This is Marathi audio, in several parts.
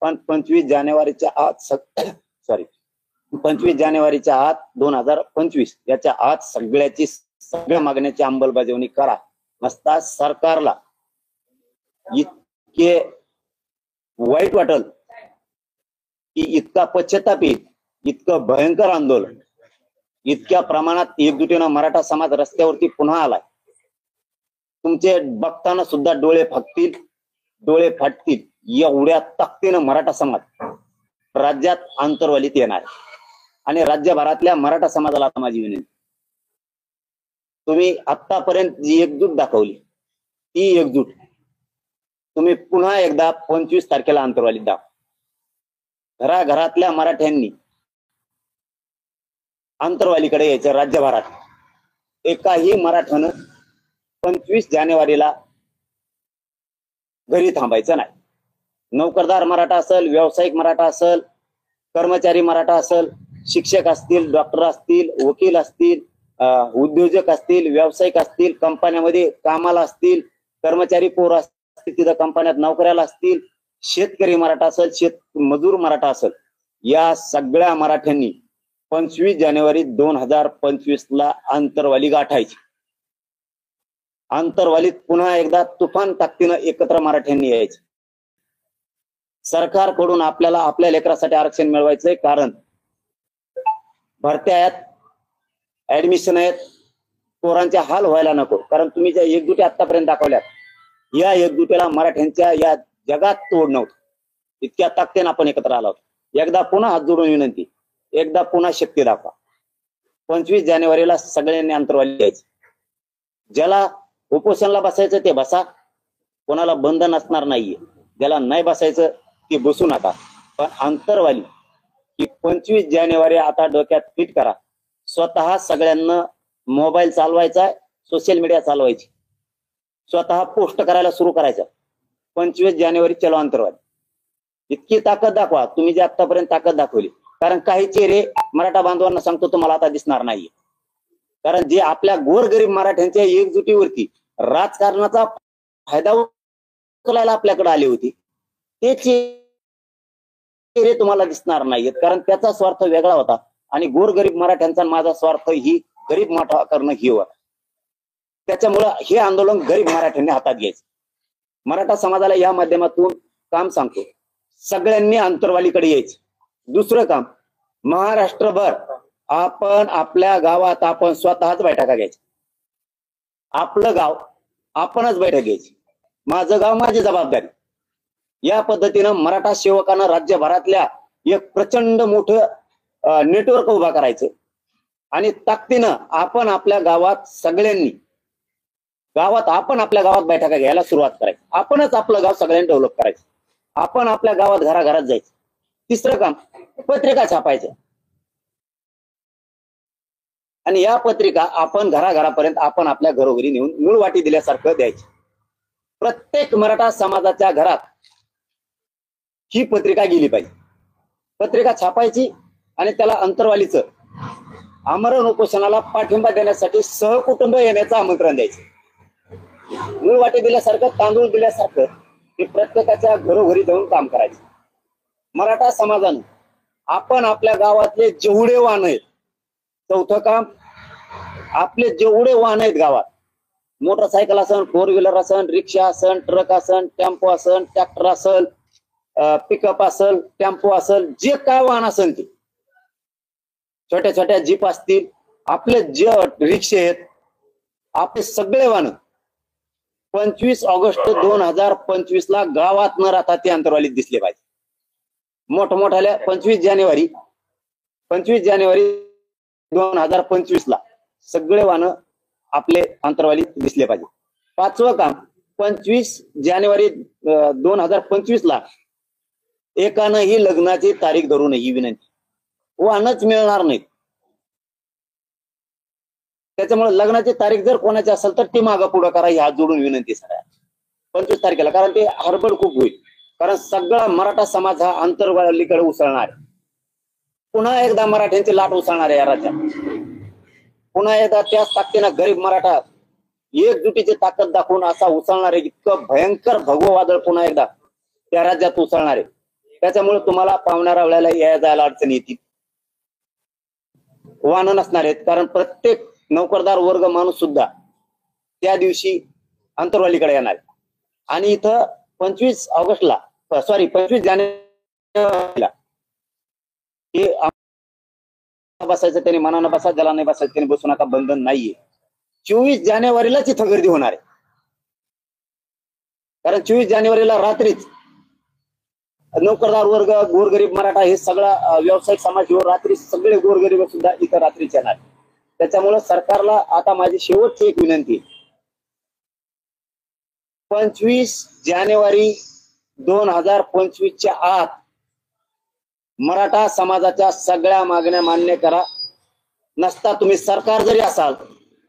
पण 25 जानेवारीच्या आत 25 जानेवारीच्या आत 2025 याच्या आत सगळ्या मागण्याची अंमलबजावणी करा. नसता सरकारला इतके वाईट वाटल की इतका पश्चाताप येईल, इतकं भयंकर आंदोलन, इतक्या प्रमाणात एकजुटीनं मराठा समाज रस्त्यावरती पुन्हा आलाय. तुमचे बघताना सुद्धा डोळे फाटतील एवढ्या ताकदीनं मराठा समाज राज्यात आंतरवालीत येणार आणि राज्यभरातल्या मराठा समाजाला आता माझी विनंती, तुम्ही आतापर्यंत जी एकजूट दाखवली ती एकजूट तुम्ही पुन्हा एकदा 25 तारखेला आंतरवालीत दाखवा. घराघरातल्या मराठ्यांनी आंतरवालीकडे यायचं. राज्यभरात एकाही मराठ्यानं 25 जानेवारीला घरी थांबायचं नाही. नोकरदार मराठा असेल, व्यावसायिक मराठा असेल, कर्मचारी मराठा असेल, शिक्षक असतील, डॉक्टर असतील, वकील असतील, उद्योजक असतील, व्यावसायिक असतील, कंपन्यामध्ये कामाला असतील, कर्मचारी पोर असतील, तिथं कंपन्यात नोकऱ्याला असतील, शेतकरी मराठा असेल, मजूर मराठा असेल, या सगळ्या मराठ्यांनी 25 जानेवारी 2025 ला आंतरवाली गाठायची. आंतरवालीत पुन्हा एकदा तुफान ताकदीनं एकत्र मराठ्यांनी यायचे. सरकारकडून आपल्याला आपल्या लेकरासाठी आरक्षण मिळवायचंय, कारण भरत्या आहेत, ऍडमिशन आहेत, पोरांचे हाल व्हायला नको. कारण तुम्ही ज्या एकजुटी आतापर्यंत दाखवल्यात, या एकजुटीला मराठ्यांच्या या जगात तोड नव्हतं. इतक्या ताकदीनं आपण एकत्र आलो आहोत. एकदा पुन्हा हात जोडून विनंती, एकदा पुन्हा शक्ती दाखवा. 25 जानेवारीला सगळ्यांनी आंतरवाली यायचं. ज्याला उपोषणला बसायचं ते बसा, कोणाला बंधन असणार नाहीये. ज्याला नाही बसायचं ते बसू नका. पण आंतरवाली ही 25 जानेवारी आता डोक्यात फिट करा. स्वतः सगळ्यांना मोबाईल चालवायचा, सोशल मीडिया चालवायची, स्वतः पोस्ट करायला सुरू करायचं. 25 जानेवारी चलो आंतरवाली. इतकी ताकद दाखवा तुम्ही जे आतापर्यंत ताकद दाखवली. कारण काही चेहरे मराठा बांधवांना सांगतो तुम्हाला आता दिसणार नाहीये. कारण जे आपल्या गोरगरीब मराठ्यांच्या एकजुटीवरती राजकारणाचा फायदा उचलायला आपल्याकडे आले होते, ते चेहरे तुम्हाला दिसणार नाहीयेत. कारण त्याचा स्वार्थ वेगळा होता आणि गोरगरीब मराठ्यांचा माझा स्वार्थ ही गरीब मोठा करणं ही होता. त्याच्यामुळं हे आंदोलन गरीब मराठ्यांनी हातात घ्यायचं. मराठा समाजाला या माध्यमातून काम सांगतो, सगळ्यांनी आंतरवालीकडे यायचं. दुसरं काम, महाराष्ट्रभर आपण आपल्या गावात आपण स्वतःच बैठका घ्यायच्या. आपलं गाव आपणच बैठक घ्यायची. माझं गाव माझी जबाबदारी. या पद्धतीनं मराठा सेवकांना राज्यभरातल्या एक प्रचंड मोठं नेटवर्क उभा करायचं आणि ताकदीनं आपण आपल्या गावात सगळ्यांनी आपण आपल्या गावात बैठका घ्यायला सुरुवात करायची. आपणच आपलं गाव सगळ्यांनी डेव्हलप करायचं. आपण आपल्या गावात घराघरात जायचं. तिसरं काम, पत्रिका छापायचं आणि या पत्रिका आपण घराघरापर्यंत आपण आपल्या घरोघरी नेऊन मूळ वाटी दिल्यासारखं द्यायची. प्रत्येक मराठा समाजाच्या घरात ही पत्रिका गेली पाहिजे. पत्रिका छापायची आणि त्याला अंतरवालीचं आमरण उपोषणाला पाठिंबा देण्यासाठी सहकुटुंब येण्याचं आमंत्रण द्यायचं. मूळ वाटी दिल्यासारखं, तांदूळ दिल्यासारखं हे प्रत्येकाच्या घरोघरी जाऊन काम करायचं. मराठा समाजानं आपण आपल्या गावातले जेवढे वाहन आहेत, चौथं काम, आपले जेवढे वाहन आहेत गावात, मोटरसायकल असन, 4 व्हीलर असन, रिक्षा असन, ट्रक असन, टेम्पो असन, ट्रॅक्टर असल, पिकअप असल, टेम्पो असल, जे काय वाहन असेल ते, छोट्या छोट्या जीप असतील, आपले जे रिक्षे आहेत, आपले सगळे वाहन 25 ऑगस्ट 2025 ला गावात न राहता ते अंतरवालीत दिसले पाहिजे. मोठमोठ्याल्या 25 जानेवारी 2025 ला सगळे वाहन आपले अंतरवालीत दिसले पाहिजे. पाचवं काम, 25 जानेवारी 2025 ला एकानंही लग्नाची तारीख धरू नये ही विनंती. वाहनच मिळणार नाहीत. त्याच्यामुळे लग्नाची तारीख जर कोणाची असेल तर ती मागं पुढं करा, हात जोडून विनंती सगळ्या 25 तारखेला. कारण ते हडबड खूप होईल. कारण सगळा मराठा समाज हा आंतरवालीकडे उसळणार आहे. पुन्हा एकदा मराठ्यांची लाट उसळणार आहे या राज्यात. पुन्हा एकदा त्याच ताकदीनं गरीब मराठा एकजुटीची ताकद दाखवून असा उसळणार आहे. इतकं भयंकर भगवं वादळ पुन्हा एकदा त्या राज्यात उसळणार आहे. त्याच्यामुळे तुम्हाला पावणाऱ्या वेळेला या जायला अडचणी येतील, वाहनं नसणार आहेत. कारण प्रत्येक नोकरदार वर्ग माणूस सुद्धा त्या दिवशी अंतरवालीकडे येणार आहे. आणि इथं 25 जानेवारीला बसायचं त्याने मनानं बसा, ज्याला नाही बसायचं त्याने बसू नका, बंधन नाहीये. 24 जानेवारीलाच इथं गर्दी होणार आहे. कारण 24 जानेवारीला रात्रीच नोकरदार वर्ग, गोरगरीब मराठा हे सगळा व्यावसायिक समाज रात्री सगळे गोरगरीब सुद्धा इथं रात्रीच येणार. त्याच्यामुळे सरकारला आता माझी शेवटची एक विनंती, 25 जानेवारी 2025च्या आत मराठा समाजाच्या सगळ्या मागण्या मान्य करा. नसता तुम्ही सरकार जरी असाल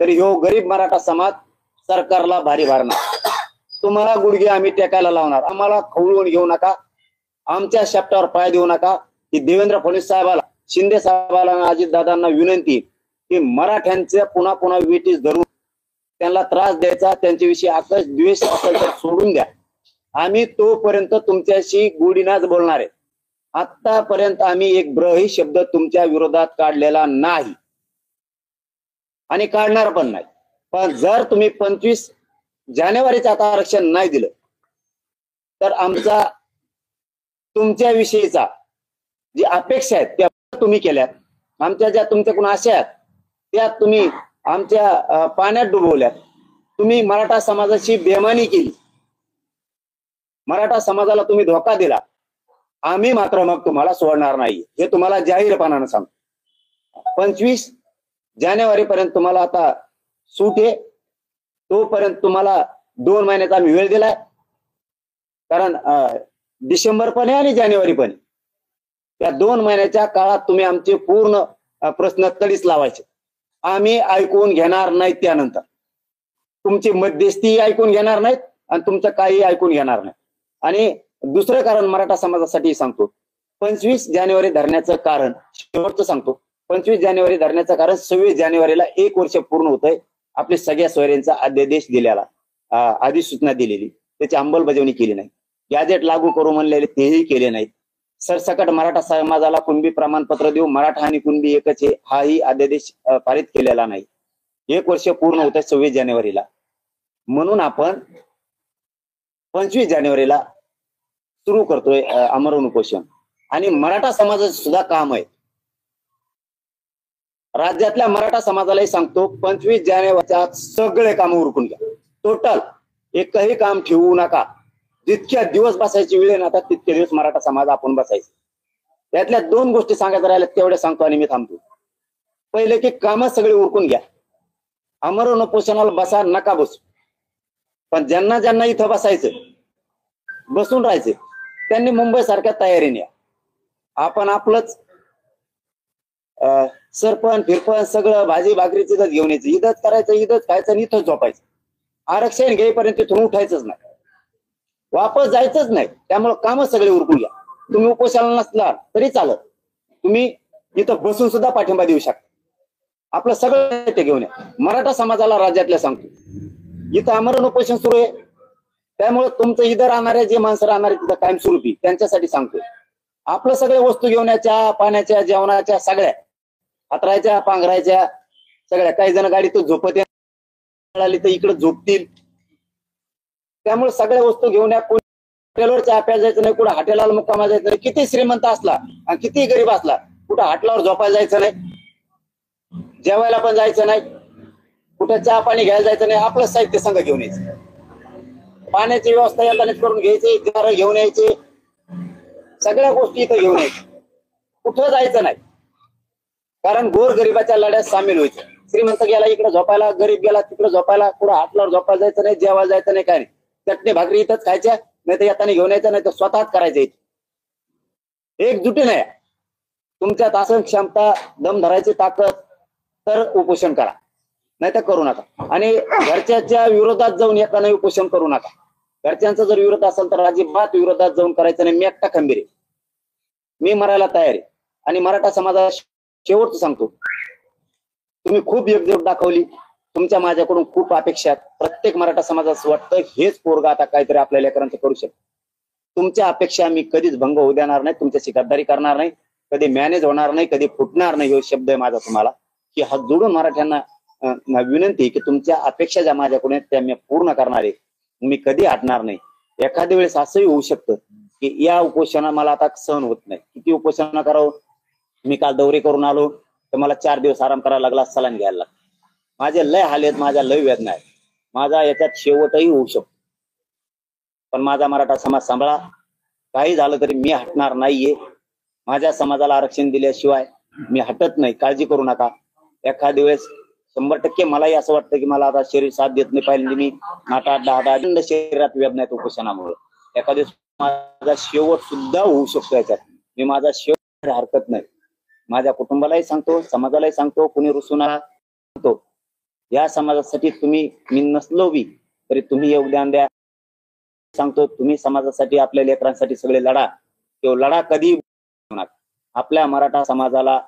तरी हो गरीब मराठा समाज सरकारला भारी भरणार. तुम्हाला गुडघे आम्ही टेकायला लावणार. आम्हाला खवळून घेऊ नका, आमच्या शब्दावर पाय देऊ नका. की देवेंद्र फडणवीस साहेबाला, शिंदे साहेबाला, अजितदादांना विनंती की मराठ्यांचे पुन्हा पुन्हा वेटीस धरून त्यांना त्रास द्यायचा, त्यांच्याविषयी आकर्ष द्वेष असेल तर सोडून द्या. आम्ही तोपर्यंत तुमच्याशी गोडीनाच बोलणार आहे. आतापर्यंत आम्ही एक ब्रही शब्द तुमच्या विरोधात काढलेला नाही आणि काढणार पण नाही. पण जर तुम्ही 25 जानेवारीचं आता आरक्षण नाही दिलं तर आमचा तुमच्याविषयीचा जी अपेक्षा आहेत त्या तुम्ही केल्यात, आमच्या ज्या तुमच्याकडून आशा आहेत त्या तुम्ही आमच्या पाण्यात डुबवल्यात. तुम्ही मराठा समाजाची बेमानी केली, मराठा समाजाला तुम्ही धोका दिला. आम्ही मात्र मग तुम्हाला सोडणार नाही, हे तुम्हाला जाहीरपणानं सांगतो. 25 जानेवारी पर्यंत तुम्हाला आता सूट आहे. तोपर्यंत तुम्हाला 2 महिन्याचा आम्ही वेळ दिलाय. कारण डिसेंबर पण आहे आणि जानेवारी पण आहे. त्या 2 महिन्याच्या काळात तुम्ही आमचे पूर्ण प्रश्न तडीस लावायचे. आम्ही ऐकून घेणार नाहीत. त्यानंतर तुमची मध्यस्थी ऐकून घेणार नाहीत आणि तुमचं काही ऐकून घेणार नाही. आणि दुसरं कारण मराठा समाजासाठी सांगतो, 25 जानेवारी धरण्याचं कारण शेवटचं सांगतो. 25 जानेवारी धरण्याचं कारण 26 जानेवारीला 1 वर्ष पूर्ण होतंय आपल्या सगळ्या सोयऱ्यांचा अध्यादेश दिलेला, अधिसूचना दिलेली, त्याची अंमलबजावणी केली नाही. गॅजेट लागू करू म्हणलेले तेही केले नाहीत. सरसकट मराठा समाजाला कुणबी प्रमाणपत्र देऊ, मराठा आणि कुणबी एकच आहे, हाही अध्यादेश पारित केलेला नाही. 1 वर्ष पूर्ण होत आहे 26 जानेवारीला. म्हणून आपण 25 जानेवारीला सुरू करतोय आमरण उपोषण. आणि मराठा समाजाचं सुद्धा काम आहे. राज्यातल्या मराठा समाजालाही सांगतो, 25 जानेवारीच्या सगळे काम उरकून घ्या. टोटल एकही काम ठेवू नका. जितक्या दिवस बसायची वेळ आहे ना आता तितके दिवस मराठा समाज आपण बसायचे. त्यातल्या 2 गोष्टी सांगायच्या राहिल्या तेवढ्या सांगतो आणि मी थांबतो. पहिले की काम सगळे उरकून घ्या. आमरण उपोषणाला बसा नका बसू. पण ज्यांना ज्यांना इथं बसायचं, बसून राहायचे, त्यांनी मुंबई सारख्या तयारीने या. आपण आपलंच सरपण फिरपण सगळं भाजी भाकरीच इथंच घेऊन यायचं, इथंच करायचं, इथंच खायचं आणि इथंच झोपायचं. आरक्षण घेईपर्यंत तिथून उठायचंच नाही, वापस जायचंच नाही. त्यामुळे काम सगळे उरकून घ्या. तुम्ही उपोषणाला नसला तरी चालत, तुम्ही इथं बसून सुद्धा पाठिंबा देऊ शकता. आपलं सगळं ते घेऊन या. मराठा समाजाला राज्यातल्या सांगतो, इथं आमरण उपोषण सुरू आहे. त्यामुळे तुमचं इथं राहणारे जे माणसं राहणारे तिथं कायमस्वरूपी त्यांच्यासाठी सांगतोय, आपलं सगळे वस्तू घेऊन या, चहा पाण्याच्या, जेवणाच्या, सगळ्या हातरायच्या, पांघरायच्या सगळ्या. काही जण गाडीतच झोपत मिळाली तर इकडे झोपतील. त्यामुळे सगळ्या वस्तू घेऊन या. हॉटेलवर चहा प्यायला जायचं नाही, कुठं हॉटेलला मुक्कामा जायचं नाही. किती श्रीमंत असला आणि किती गरीब असला, कुठं हॉटेलवर झोपायला जायचं नाही, जेवायला पण जायचं नाही, कुठं चहा पाणी घ्यायला जायचं नाही. आपलं साहित्य संघ घेऊन यायचं, पाण्याची व्यवस्था येतानाच करून घ्यायची, घर घेऊन यायचे, सगळ्या गोष्टी इथं घेऊन यायच्या. कुठं जायचं नाही. कारण गोर गरिबाच्या लढ्यात सामील व्हायचं. श्रीमंत गेला इकडे झोपायला, गरीब गेला तिकडे झोपायला, कुठं हातलावर झोपायला जायचं नाही, जेवायला जायचं नाही, काय नाही. चटणी भाकरी इथंच खायच्या, नाही तर येताना घेऊन यायचं, नाही तर स्वतःच करायचं. एकजुटीने तुमच्यात असेल क्षमता, दम धरायची ताकद तर उपोषण करा, नाही तर करू नका. आणि घरच्याच्या विरोधात जाऊन एकाने उपोषण करू नका. घरच्यांचा जर विरोध असेल तर अजिबात विरोधात जाऊन करायचं नाही. मी एकटा खंबीर आहे, मी मरायला तयार आहे. आणि मराठा समाजाला शेवटचं सांगतो, तुम्ही खूप एकजूट दाखवली, तुमच्या माझ्याकडून खूप अपेक्षा आहेत. प्रत्येक मराठा समाजाचं वाटतं हेच पोरगा आता काहीतरी आपल्या लेकरांचं करू शकतो. तुमच्या अपेक्षा मी कधीच भंग होऊ देणार नाही, तुमच्याशी गद्दारी करणार नाही, कधी मॅनेज होणार नाही, कधी फुटणार नाही. हा शब्द आहे माझा तुम्हाला, की हात जोडून मराठ्यांना विनंती की तुमच्या अपेक्षा ज्या माझ्याकडून आहेत त्या मी पूर्ण करणार आहे. मी कधी हटणार नाही. एखाद्या वेळेस असंही होऊ शकतं की या उपोषणा मला आता सहन होत नाही, किती उपोषण करावं. मी काल दौरे करून आलो तर मला 4 दिवस आराम करायला लागला, सलाईन घ्यायला लागला. माझे लय हाल आहेत, माझ्या लय वेदना आहेत. माझा याच्यात शेवटही होऊ शकतो, पण माझा मराठा समाज सांभाळा. काही झालं तरी मी हटणार नाहीये. माझ्या समाजाला आरक्षण दिल्याशिवाय मी हटत नाही, काळजी करू नका. एखाद्या वेळेस 100% मलाही असं वाटतं की मला आता शरीर साथ देत नाही. पाहिजे मी 8-10 शरीरात वेदना आहेत उपोषणामुळे. एखाद्या वेळेस माझा शेवट सुद्धा होऊ शकतो याच्यात. मी माझा शेवट हरकत नाही. माझ्या कुटुंबालाही सांगतो, समाजालाही सांगतो, कुणी रुसून सांगतो, या समाजासाठी तुम्ही, मी नसलो बी तरी तुम्ही योगदान द्या. सांगतो तुम्ही समाजासाठी, आपल्या लेकरांसाठी सगळे लढा. तो लढा कधी आपल्या मराठा समाजाला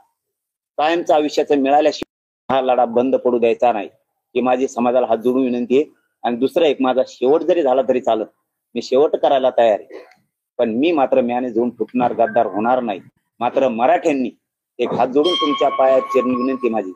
कायमचं आयुष्याचं मिळाल्याशिवाय हा लढा बंद पडू द्यायचा नाही, ही माझी समाजाला हात जोडून विनंती आहे. आणि दुसरं एक, माझा शेवट जरी झाला तरी चालत, मी शेवट करायला तयार आहे, पण मी मात्र मॅनेज होऊन फुटणार, गद्दार होणार नाही. मात्र मराठ्यांनी एक हात जोडून तुमच्या पायात चिरणी विनंती माझी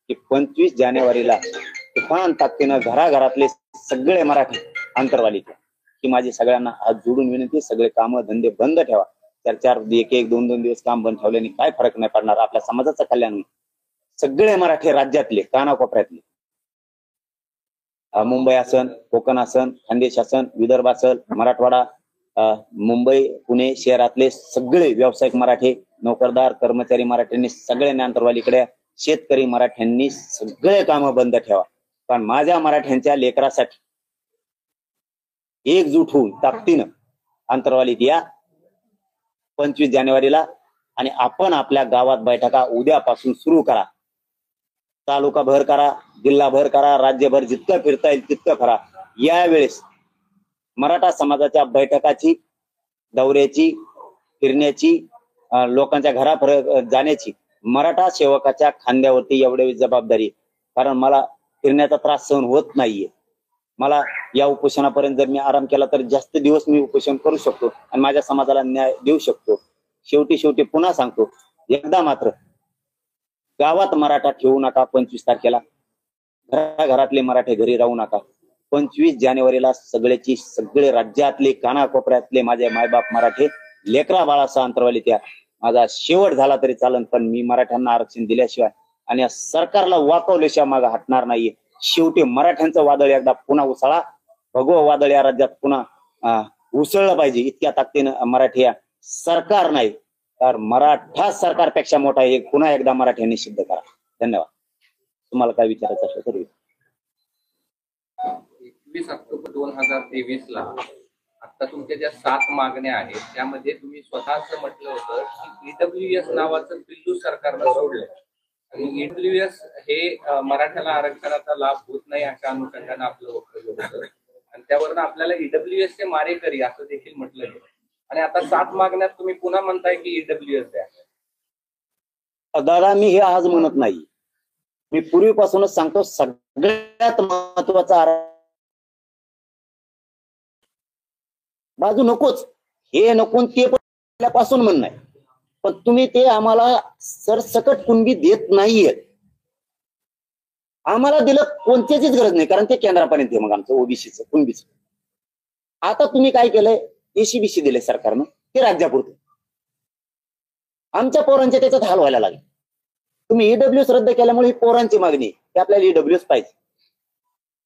की 25 जानेवारीला तुफान ताकदीनं घराघरातले सगळे मराठी अंतरवाली की माझी सगळ्यांना हात जोडून विनंती, सगळे कामं धंदे बंद ठेवा. 4-4, 1-1, 2-2 दिवस काम बंद ठेवल्याने काय फरक नाही पडणार. आपल्या समाजाचं कल्याण होईल. सगळे मराठी राज्यातले कानाकोपऱ्यातले, मुंबई असन, कोकण असन, खानदेश असन, विदर्भ असल, मराठवाडा, मुंबई पुणे शहरातले सगळे व्यावसायिक मराठी, नोकरदार कर्मचारी मराठ्यांनी सगळ्यांनी अंतरवालीकडे, शेतकरी मराठ्यांनी सगळे कामं बंद ठेवा. कारण माझ्या मराठ्यांच्या लेकरासाठी एकजूट होऊन ताकदीनं अंतरवालीत या 25 जानेवारीला. आणि आपण आपल्या गावात बैठका उद्यापासून सुरू करा. तालुका भर करा, जिल्हा भर करा, राज्यभर जितकं फिरता येईल तितकं करा. यावेळेस मराठा समाजाच्या बैठकाची, दौऱ्याची, फिरण्याची, लोकांच्या घरापर्यंत जाण्याची मराठा सेवकाच्या खांद्यावरती एवढी जबाबदारी. कारण मला फिरण्याचा त्रास सहन होत नाहीये. मला या उपोषणापर्यंत जर मी आराम केला तर जास्त दिवस मी उपोषण करू शकतो आणि माझ्या समाजाला न्याय देऊ शकतो. शेवटी पुन्हा सांगतो, एकदा मात्र गावात मराठा ठेवू नका. 25 तारखेला घराघरातले मराठे घरी राहू नका. 25 जानेवारीला सगळे राज्यातले कानाकोपऱ्यातले माझे मायबाप मराठे लेकरा बाळासह अंतरवाली त्या. माझा शेवट झाला तरी चालन, पण मी मराठ्यांना आरक्षण दिल्याशिवाय आणि या सरकारला वाकवल्याशिवाय मागे हटणार नाहीये. शेवटी मराठ्यांचं वादळ एकदा पुन्हा उसळा. भगवं वादळ या राज्यात पुन्हा उसळलं पाहिजे. इतक्या ताकदीनं मराठी या सरकार नाही तर मराठा सरकारपेक्षा मोठा आहे, पुन्हा एकदा मराठ्यांनी सिद्ध करा. धन्यवाद. तुम्हाला काय विचारायचं असेल तर. 21 ऑक्टोबर 2023 ला आता तुमच्या ज्या 7 मागण्या आहेत त्यामध्ये तुम्ही स्वतःच म्हटलं होतं की ईडब्ल्यूएस नावाचं बिल्लू सरकारनं सोडलं आणि ईडब्ल्यूएस हे मराठ्याला आरक्षणाचा लाभ होत नाही अशा अनुषंगाने आपलं वक्तव्य होतं आणि त्यावरून आपल्याला ईडब्ल्यूएस चे मारेकरी असं देखील म्हटलं गेलं. आणि आता 7 मागण्यात तुम्ही पुन्हा म्हणताय की ईडब्ल्यूएस द्या. दादा, मी हे आज म्हणत नाही. मी पूर्वीपासूनच सांगतो, सगळ्यात महत्वाचा बाजू नकोच, हे नको ते पहिल्यापासून म्हणणं आहे. पण तुम्ही ते आम्हाला सरसकट कुणबी देत नाहीये. आम्हाला दिलं कोणत्याचीच गरज नाही, कारण ते केंद्रापर्यंत आहे. मग आमचं ओबीसीचं कुणबीच. आता तुम्ही काय केलंय, एसीबीसी दिले सरकारनं, ते राज्यापुरतं. आमच्या पोरांचे त्याच्यात हाल व्हायला लागले. तुम्ही ईडब्ल्यूएस रद्द केल्यामुळे ही पोरांची मागणी की आपल्याला ईडब्ल्यूएस पाहिजे.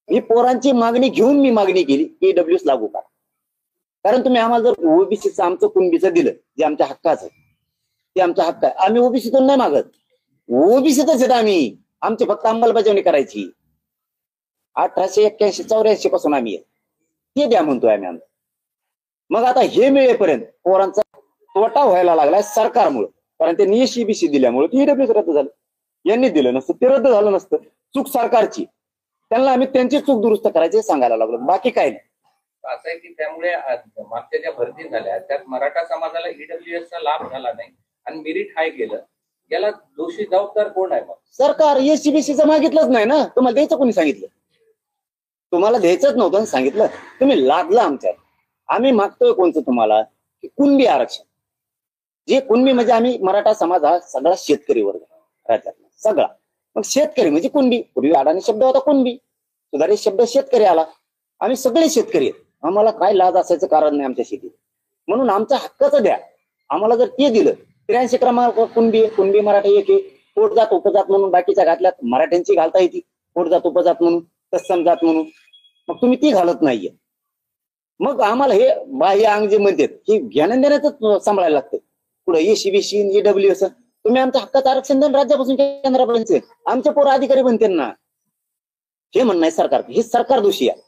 ही पोरांची मागणी घेऊन मी मागणी केली की ईडब्ल्यूएस लागू करा. कारण तुम्ही आम्हाला जर ओबीसीचं आमचं कुणबीचं दिलं, जे आमच्या हक्काचं ते आमचा हक्क आहे. आम्ही ओबीसीतून नाही मागत, ओबीसीतच येत आम्ही. आमची फक्त अंमलबजावणी करायची. 1881-84 पासून आम्ही ते द्या म्हणतोय आम्ही. मग आता हे मिळेपर्यंत पोरांचा तोटा व्हायला लागलाय सरकारमुळे. कारण त्यांनी एसीबीसी दिल्यामुळे ईडब्ल्यूएस रद्द झालं. यांनी दिलं नसतं ते रद्द झालं नसतं. चूक सरकारची, त्यांना आम्ही त्यांची चूक दुरुस्त करायची सांगायला लागलो, बाकी काय नाही. असं आहे की त्यामुळे मागच्या ज्या भरती झाल्या त्यात मराठा समाजाला ईडब्ल्यूएसचा लाभ झाला नाही आणि मेरिट हाय गेलं. याला दोषी जबाबदार कोण आहे? मग सरकार. एसीबीसीचं मागितलंच नाही ना. तुम्हाला द्यायचं कोणी सांगितलं? तुम्हाला द्यायचंच नव्हतं सांगितलं. तुम्ही लादला आमच्यात. आम्ही मागतोय कोणतं तुम्हाला की कुणबी आरक्षण. जे कुणबी म्हणजे आम्ही मराठा समाज हा सगळा शेतकरी वर्ग राज्यातला सगळा. मग शेतकरी म्हणजे कुणबी. पूर्वी अडाणी शब्द होता कुणबी, सुधारित शब्द शेतकरी आला. आम्ही सगळे शेतकरी आहेत. आम्हाला काय लाज असायचं कारण नाही आमच्या शेतीत. म्हणून आमच्या हक्काचं द्या. आम्हाला जर ते दिलं 83 क्रमांक कुणबी कुणबी मराठा एक आहे. पोटजात उपजात म्हणून बाकीच्या घातल्यात मराठ्यांची घालता येते पोटजात उपजात म्हणून तत्सम जात म्हणून. मग तुम्ही ती घालत नाहीये. मग आम्हाला हे बाह्य अंग जे म्हणतात हे ज्ञान देण्याच सांभाळायला लागतं. पुढे एसीबीसी EWS तुम्ही आमच्या हक्काचं आरक्षण द्या राज्यापासून केंद्रापर्यंत. आमच्या पोरं अधिकारी बनते ना. हे म्हणणं आहे सरकार. हे सरकार दोषी आहे.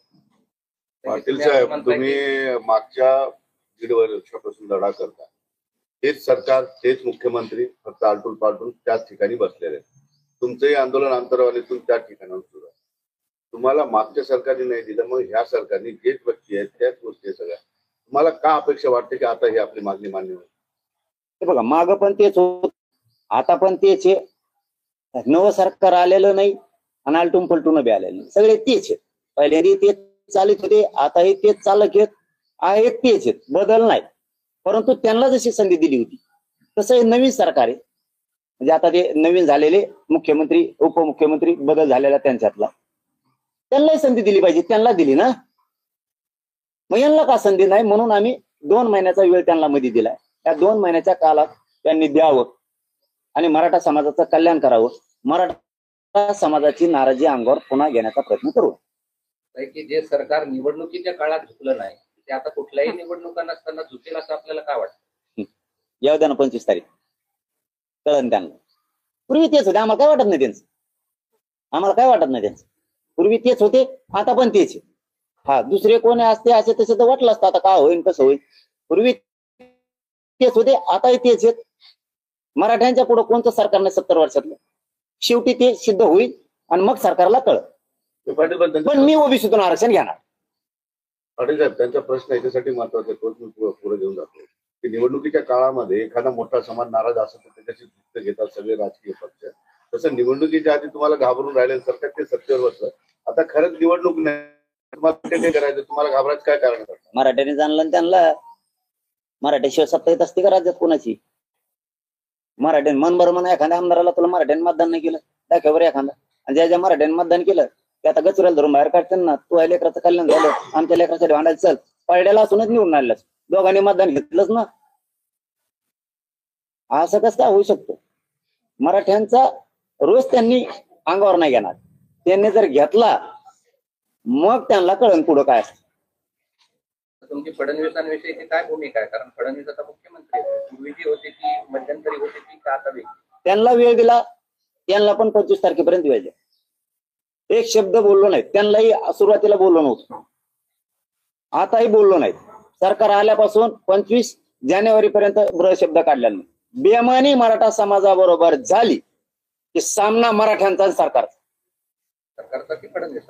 पाटील साहेब, तुम्ही मागच्या दीड वर्षापासून लढा करता. तेच सरकार तेच मुख्यमंत्री फक्त आलटून पालटून त्याच ठिकाणी बसलेले. तुमचंही आंदोलन अंतरवालीतून त्या ठिकाणाहून सुरू आहे. तुम्हाला मागच्या सरकारने नाही दिलं, मग ह्या सरकारने जेच व्यक्ती आहेत त्याच गोष्टी आहे सगळ्या. तुम्हाला का अपेक्षा वाटते की आता ही आपली मागणी मान्य होईल? हे बघा मागं पण तेच होत, आता पण तेच आहे. नवं सरकार आलेलं नाही आणि आलटून पलटून बी आलेलं नाही. सगळे तेच आहेत. पहिल्यांदा तेच चालित होते, आताही तेच चालक आहेत तेच आहेत. बदल नाही. परंतु त्यांना जशी संधी दिली होती तसं हे नवीन सरकार आहे. म्हणजे आता ते नवीन झालेले मुख्यमंत्री उपमुख्यमंत्री बदल झालेला त्यांच्यातला त्यांनाही संधी दिली पाहिजे. त्यांना दिली ना. मग यांना का संधी नाही म्हणून आम्ही 2 महिन्याचा वेळ त्यांना मध्ये दिलाय. या 2 महिन्याच्या काळात त्यांनी द्यावं आणि मराठा समाजाचं कल्याण करावं. मराठा समाजाची नाराजी अंगावर पुन्हा घेण्याचा प्रयत्न करू. की जे सरकार निवडणुकीच्या काळात झुकलं नाही ते आता कुठल्याही निवडणुका नसताना झुकेल असं आपल्याला काय वाटतं? येऊ द्या ना 25 तारीख कळन त्यांना. पूर्वी तेच होते. आम्हाला काय वाटत नाही त्यांचं. आम्हाला काय वाटत नाही त्यांचं. पूर्वी तेच होते आता पण तेच आहे. हा दुसरे कोणी असते असे तसे तर वाटलं असतं. आता काय होईल कसं होईल. पूर्वी तेच होते आताही तेच आहेत. मराठ्यांच्या पुढे कोणतं सरकार नाही 70 वर्षातलं. शेवटी ते सिद्ध होईल आणि मग सरकारला कळत. पण मी ओबीसीतून आरक्षण घेणार. पाटील साहेब, त्यांचा प्रश्न याच्यासाठी महत्वाचा आहे, तोच मी पुढे घेऊन जातो की निवडणुकीच्या काळामध्ये एखादा मोठा समाज नाराज असेल तर त्याच्याशी युक्त घेतात सगळे राजकीय पक्ष. तसं निवडणुकीच्या आधी तुम्हाला घाबरून राहिले सरकार ते सत्तेवर बसलं. आता खरंच निवडणूक नाही, तुम्हाला काय करायचं, तुम्हाला घाबरायचं काय कारण आहे? मराठ्याने जाणलं त्यांना. मराठ्याशिवाय सत्ता येत असते का राज्यात कोणाची? मराठ्याने मन बरं म्हणा एखाद्या आमदाराला तुला मराठ्याने मतदान नाही केलं दाखव बरं एखादा. आणि ज्या मराठ्याने मतदान केलं ते आता गचुऱ्याला धरून बाहेर काढतात ना. तू लेकराचं कल्याण झालं आमच्या लेकरासाठी भांडायचं चल. पळड्याला असूनच निवडून आलं. दोघांनी मतदान घेतलंच ना. असं कसं काय होऊ शकतो? मराठ्यांचा रोज त्यांनी अंगावर नाही घेणार. त्यांनी जर घेतला मग त्यांना कळण पुढं काय असतं. तुमची फडणवीसांविषयीची काय भूमिका आहे? कारण फडणवीस आता मुख्यमंत्री पूर्वी जी होती ती मध्यंतरी होती ती का आता वेगळी? त्यांना वेळ दिला. त्यांना पण 25 तारखेपर्यंत वेळ द्या. एक शब्द बोललो नाही. त्यांनाही सुरुवातीला बोललो नव्हतं. आताही बोललो नाही. सरकार आल्यापासून 25 जानेवारीपर्यंत शब्द काढलेला नाही. बेमानी मराठा समाजाबरोबर झाली की सामना मराठ्यांचा सरकारचा की फडणवीस?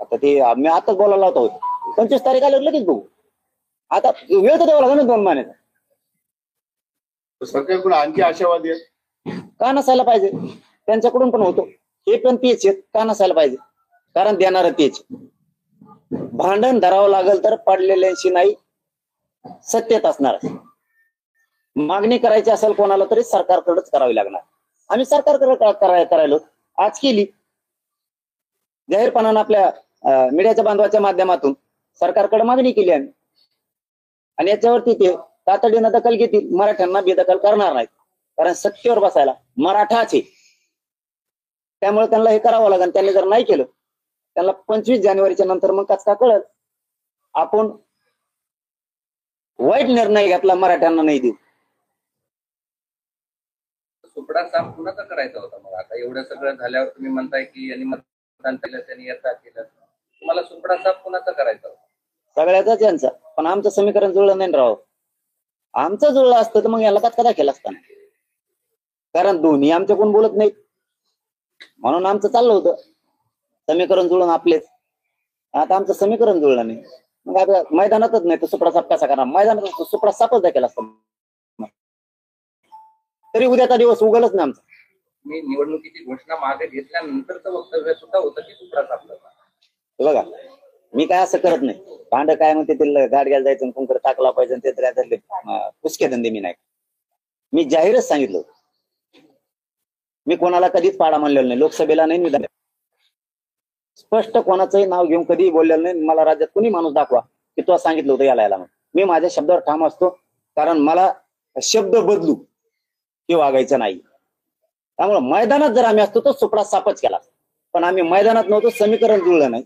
आता ते आम्ही आताच बोलायला होतो. 25 तारीख आल्यावर लगेच बघू. आता वेळ तर द्यावा लागेल ना 2 महिन्याचा. सरकारकडून आणखी आशावादी आहेत का नसायला पाहिजे? त्यांच्याकडून पण होतो. हे पण तेच आहेत का नसायला पाहिजे? कारण देणार तेच. भांडण धरावं लागेल तर पडलेल्यांशी नाही सत्तेत असणार. मागणी करायची असेल कोणाला तरी सरकारकडेच करावी लागणार. आम्ही सरकारकडे करायला आज केली. जाहीरपणानं आपल्या मीडियाच्या बांधवाच्या माध्यमातून सरकारकडे मागणी केली आम्ही. आणि याच्यावरती ते तातडीनं दखल घेतील. मराठ्यांना बेदखल करणार नाहीत. कारण सत्तेवर बसायला मराठाचे. त्यामुळे त्यांना हे करावं लागेल. त्यांनी जर नाही केलं त्यांना 25 जानेवारीच्या नंतर मग कसं का कळत आपण वाईट निर्णय घेतला मराठ्यांना नाही देऊ. सुपडा साफ कुणाचा करायचा होता? मग आता एवढं सगळं झाल्यावर तुम्ही म्हणताय की यांनी मतदान केलं त्यांनी याचा केलं. तुम्हाला सुपडा साफ कुणाचा करायचा होता? सगळ्याचाच यांचा. पण आमचं समीकरण जुळलं नाही राव. आमचं जुळलं असतं तर मग याला कदा केलं असताना. कारण दोन्ही आमच्याकडून बोलत नाहीत म्हणून आमचं चाललं होतं समीकरण जुळून आपलेच. आता आमचं समीकरण जुळलं नाही. मग आता मैदानातच नाही तर सुपडा साफ कसा करणार? मैदानात सुपडा साफच दाखल असतं. तरी उद्याचा दिवस उगलच ना आमचा. मी निवडणुकीची घोषणा मागे घेतल्यानंतरचं वक्तव्य सुद्धा होतं की सुपडा साफ करणार. बघा मी काय असं करत नाही. भांड काय म्हणते ते गाड घ्यायला जायचं, कुंकर टाकला पाहिजे, ते त्यातले पुसके धंदे मी नाही. मी जाहीरच सांगितलं, मी कोणाला कधीच पाडा म्हणलेलं नाही, लोकसभेला नाही, मी स्पष्ट कोणाचंही नाव घेऊन कधीही बोललेलं नाही. मला राज्यात कोणी माणूस दाखवा की तो सांगितलं होतं याला याला. मी माझ्या शब्दावर ठाम असतो, कारण मला शब्द बदलू हे वागायचं नाही. त्यामुळे मैदानात जर आम्ही असतो तर सुपडा सापच केला, पण आम्ही मैदानात नव्हतो, समीकरण जुळलं नाही,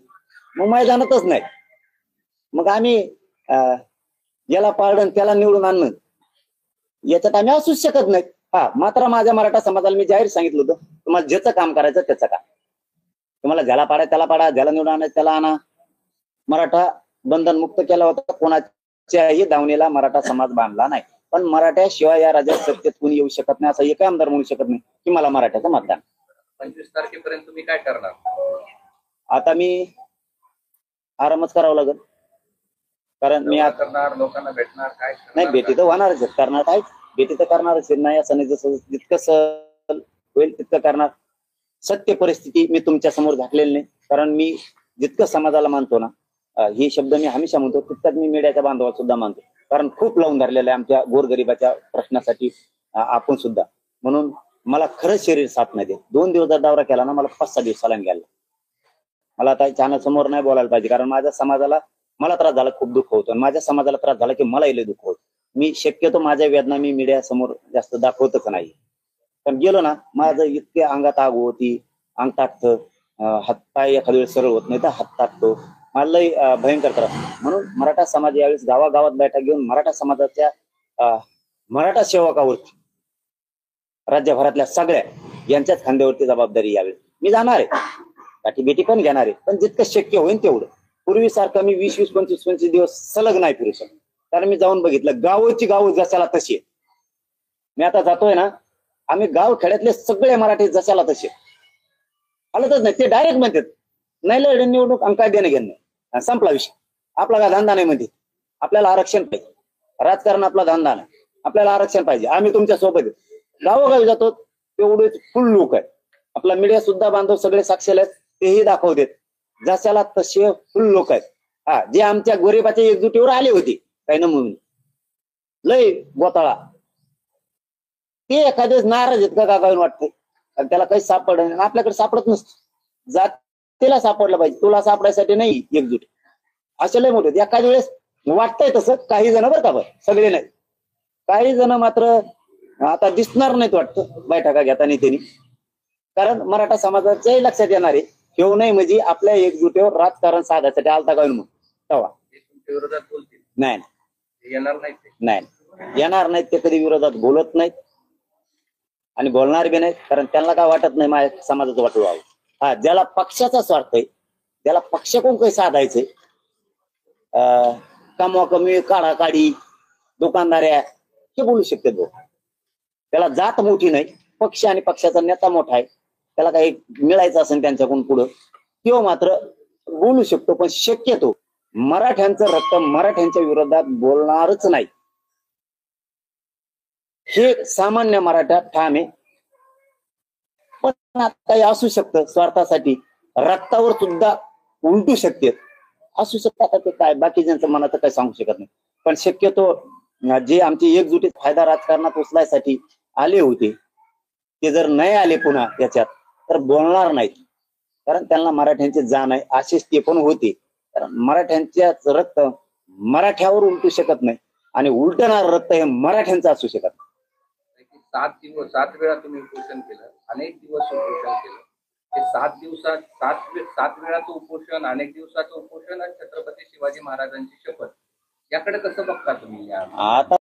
मग मैदानातच नाही. मग आम्ही याला पाळणं त्याला निवडून आणणं याच्यात आम्ही असूच शकत नाही. हा, मात्र माझ्या मराठा समाजाला मी जाहीर सांगितलं होतं, तुम्हाला ज्याचं काम करायचं त्याचं काम, तुम्हाला ज्याला पाडा त्याला पाडा, ज्याला निवडून आणायचं त्याला आणा. मराठा बंधन मुक्त केला होता, कोणाच्याही दावणीला मराठा समाज बांधला नाही. पण मराठ्याशिवाय या राज्यात सत्तेत कोणी येऊ शकत नाही, असं एकही आमदार म्हणू शकत नाही की मला मराठ्याचं मतदान. 25 तारखेपर्यंत तुम्ही काय करणार? आता मी आरामच करावं लागेल, कारण मी करणार, लोकांना भेटणार, काय नाही, भेटी तर होणारच आहेत, करणार काय, भेटी तर करणारच नाही असं नाही. जसं जितकं सहल होईल तितकं करणार. सत्य परिस्थिती मी तुमच्या समोर झाकलेली नाही, कारण मी जितकं समाजाला मानतो ना, हे शब्द मी हमेशा म्हणतो, तितकंच मी मीडियाच्या बांधवात सुद्धा मानतो, कारण खूप लावून धरलेलं आहे आमच्या गोरगरिबाच्या प्रश्नासाठी आपण सुद्धा. म्हणून मला खरंच शरीर साथ नाही देत. 2 दिवस दौरा केला ना, मला 5-6 दिवसाला गेला. मला आता चॅनल समोर नाही बोलायला पाहिजे, कारण माझ्या समाजाला मला त्रास झाला, खूप दुःख होतं, आणि माझ्या समाजाला त्रास झाला की मलाही लय दुःख होतं. मी शक्यतो माझ्या वेदना मी मीडिया समोर जास्त दाखवतच नाही. पण गेलो ना, माझं इतके अंगात आग होती, अंग टाकतं, हातपाय एखाद्या वेळेस सरळ होत नाही तर हात टाकतो, मला लय भयंकर त्रास. म्हणून मराठा समाज यावेळेस गावागावात बैठक घेऊन मराठा समाजाच्या मराठा सेवकावरती राज्यभरातल्या सगळ्या यांच्याच खांद्यावरती जबाबदारी यावेळेस मी जाणार आहे. काठी बेटी पण घेणार आहे, पण जितकं शक्य होईल तेवढं. पूर्वीसारखं मी 20-20, 25-25 दिवस सलग नाही फिरू शकत, कारण मी जाऊन बघितलं गावची गाव जशाला तशी आहे. मी आता जातोय ना, आम्ही गाव खेड्यातले सगळे मराठी जशाला तसे हलतच नाही. ते डायरेक्ट म्हणतात नाही लढ निवडणूक आम काय देणं घेणं नाही, संपला विषय. आपला काय धंदा नाही म्हणते, आपल्याला आरक्षण पाहिजे, राजकारण आपला धंदा नाही, आपल्याला आरक्षण पाहिजे, आम्ही तुमच्या सोबत आहे. गावोगावी जातो तेवढे फुल लोक आहेत. आपला मीडिया सुद्धा बांधव सगळे साक्षीला आहेत, तेही दाखवतात जशाला तसे फुल लोक आहेत. हा, जे आमच्या गरिबाच्या एकजुटीवर आले होते काही ना म्हणून लय गोताळा, ते एखाद्याच नाराज आहेत का काय वाटतंय, त्याला काही सापड आपल्याकडे सापडत नसतं. जातीला सापडलं पाहिजे, तुला सापडायसाठी नाही एकजूट, असे लय मोठे. एखाद्या वेळेस वाटतंय तसं, काही जण बरं का, बरं सगळे नाही, काही जण मात्र आता दिसणार नाहीत वाटतं बैठका घेताना त्यांनी, कारण मराठा समाजाच्याही लक्षात येणार आहे ठेव नाही म्हणजे आपल्या एकजुटीवर राजकारण साधायसाठी आलता काय मग तेव्हा विरोधात बोलतील. नाही येणार नाही, नाही येणार नाहीत ते, कधी विरोधात बोलत नाहीत आणि बोलणार बी नाहीत, कारण त्यांना काय वाटत नाही माझ्या समाजाचं वाटू व्हावं. हा, ज्याला पक्षाचा स्वार्थ आहे, ज्याला पक्ष कोण काही साधायचंय, कमवा कमी काढाकाढी दुकानदाऱ्या हे बोलू शकते भाऊ. त्याला जात मोठी नाही, पक्ष आणि पक्षाचा नेता मोठा आहे, त्याला काही मिळायचं असेल त्यांच्याकडून पुढं किंवा मात्र बोलू शकतो. पण शक्यतो मराठ्यांचं रक्त मराठ्यांच्या विरोधात बोलणारच नाही, हे सामान्य मराठा ठाम आहे. पण काही असू शकतं स्वार्थासाठी, रक्तावर सुद्धा उलटू शकते, असू शकतं. आता ते काय बाकीच्यांचं मनाचं काही सांगू शकत नाही. पण शक्यतो जे आमची एकजुटीत फायदा राजकारणात उचलायसाठी आले होते ते जर नाही आले पुन्हा याच्यात तर बोलणार नाहीत, कारण त्यांना मराठ्यांची जाण आहे. असेच ते पण होते, कारण मराठ्यांच्याच रक्त मराठ्यावर उलटू शकत नाही आणि उलटणार रक्त हे मराठ्यांचं असू शकत नाही. 7 दिवस 7 वेळा तुम्ही उपोषण केलं, अनेक दिवस उपोषण केलं. हे 7 दिवसात 7 वेळाचं उपोषण, अनेक दिवसाचं उपोषण आणि छत्रपती शिवाजी महाराजांची शपथ, याकडे कसं बघता तुम्ही? आता